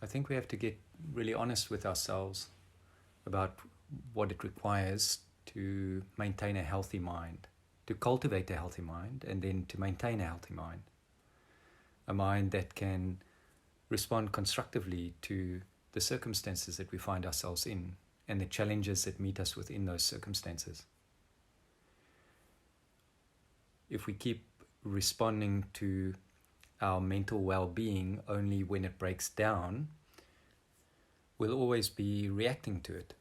I think we have to get really honest with ourselves about what it requires to maintain a healthy mind, to cultivate a healthy mind, and then to maintain a healthy mind. A mind that can respond constructively to the circumstances that we find ourselves in and the challenges that meet us within those circumstances. If we keep responding to our mental well-being only when it breaks down, we'll always be reacting to it.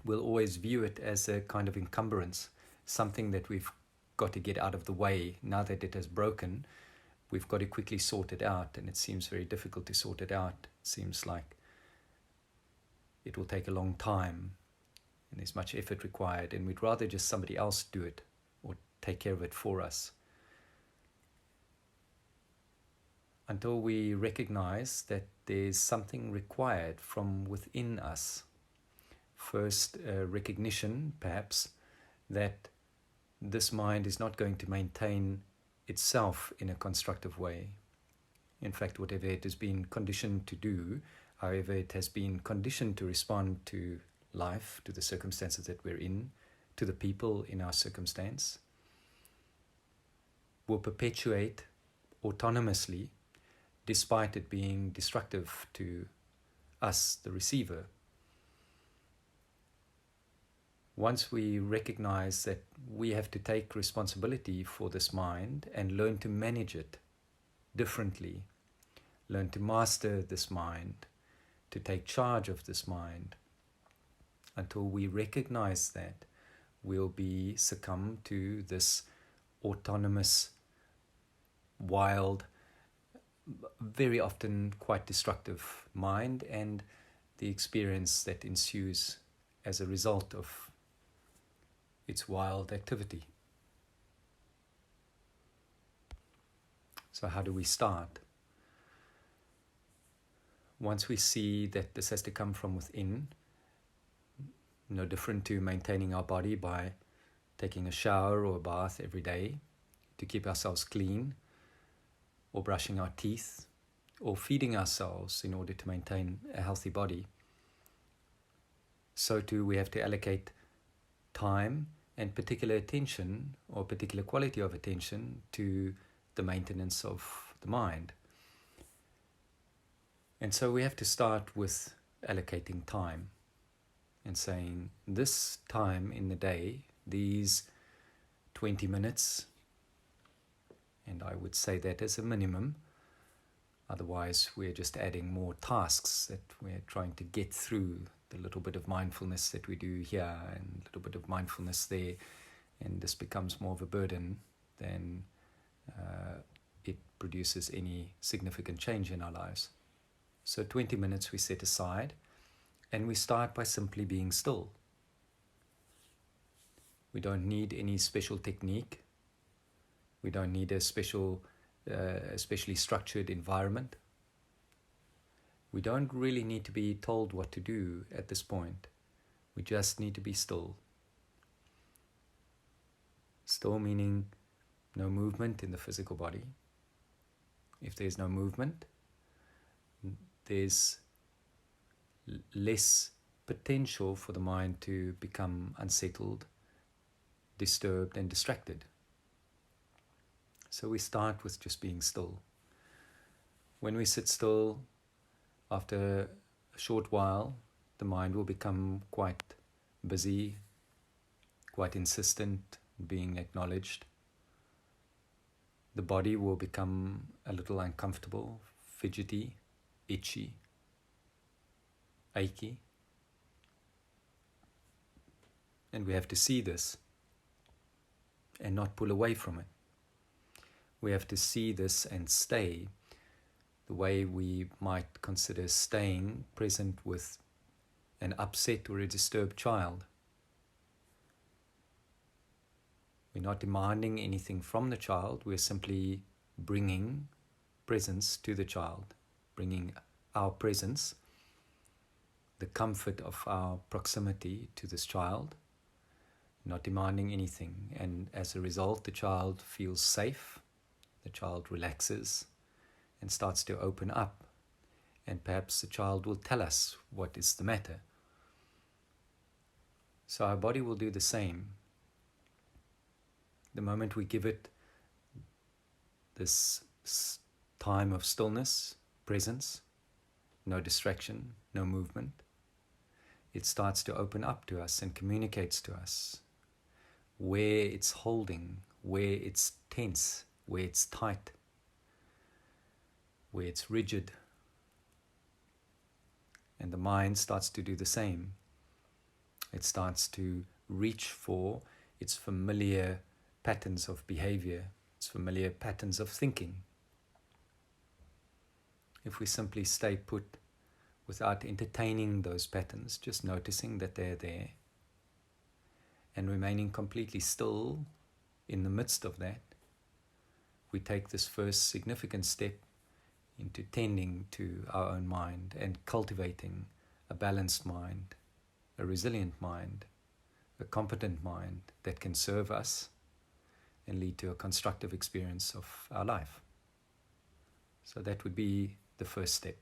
We'll always view it as a kind of encumbrance, something that we've got to get out of the way. Now that it has broken, we've got to quickly sort it out, and it seems very difficult to sort it out. It seems like it will take a long time, and there's much effort required, and we'd rather just somebody else do it or take care of it for us. Until we recognize that there's something required from within us. First, recognition, perhaps, that this mind is not going to maintain itself in a constructive way. In fact, whatever it has been conditioned to do, however it has been conditioned to respond to life, to the circumstances that we're in, to the people in our circumstance, will perpetuate autonomously, despite it being destructive to us, the receiver. Once we recognize that we have to take responsibility for this mind and learn to manage it differently, learn to master this mind, to take charge of this mind, until we recognize that, we'll be succumbed to this autonomous, wild, very often quite destructive mind and the experience that ensues as a result of its wild activity. So how do we start? Once we see that this has to come from within, no different to maintaining our body by taking a shower or a bath every day to keep ourselves clean, or brushing our teeth, or feeding ourselves in order to maintain a healthy body. So too we have to allocate time and particular attention or particular quality of attention to the maintenance of the mind. And so we have to start with allocating time and saying, this time in the day, these 20 minutes, and I would say that as a minimum, otherwise we're just adding more tasks that we're trying to get through, the little bit of mindfulness that we do here and a little bit of mindfulness there, and this becomes more of a burden than it produces any significant change in our lives. So 20 minutes we set aside, and we start by simply being still. We don't need any special technique. We don't need a especially structured environment. We don't really need to be told what to do at this point. We just need to be still. Still meaning no movement in the physical body. If there's no movement, there's less potential for the mind to become unsettled, disturbed, and distracted. So we start with just being still. When we sit still, after a short while, the mind will become quite busy, quite insistent, being acknowledged. The body will become a little uncomfortable, fidgety, itchy, achy. And we have to see this and not pull away from it. We have to see this and stay the way we might consider staying present with an upset or a disturbed child. We're not demanding anything from the child, we're simply bringing presence to the child, bringing our presence, the comfort of our proximity to this child, not demanding anything. And as a result, the child feels safe, the child relaxes and starts to open up and perhaps the child will tell us what is the matter. So our body will do the same. The moment we give it this time of stillness, presence, no distraction, no movement, it starts to open up to us and communicates to us where it's holding, where it's tense, where it's tight, where it's rigid. And the mind starts to do the same. It starts to reach for its familiar patterns of behavior, its familiar patterns of thinking. If we simply stay put without entertaining those patterns, just noticing that they're there and remaining completely still in the midst of that, we take this first significant step into tending to our own mind and cultivating a balanced mind, a resilient mind, a competent mind that can serve us and lead to a constructive experience of our life. So that would be the first step.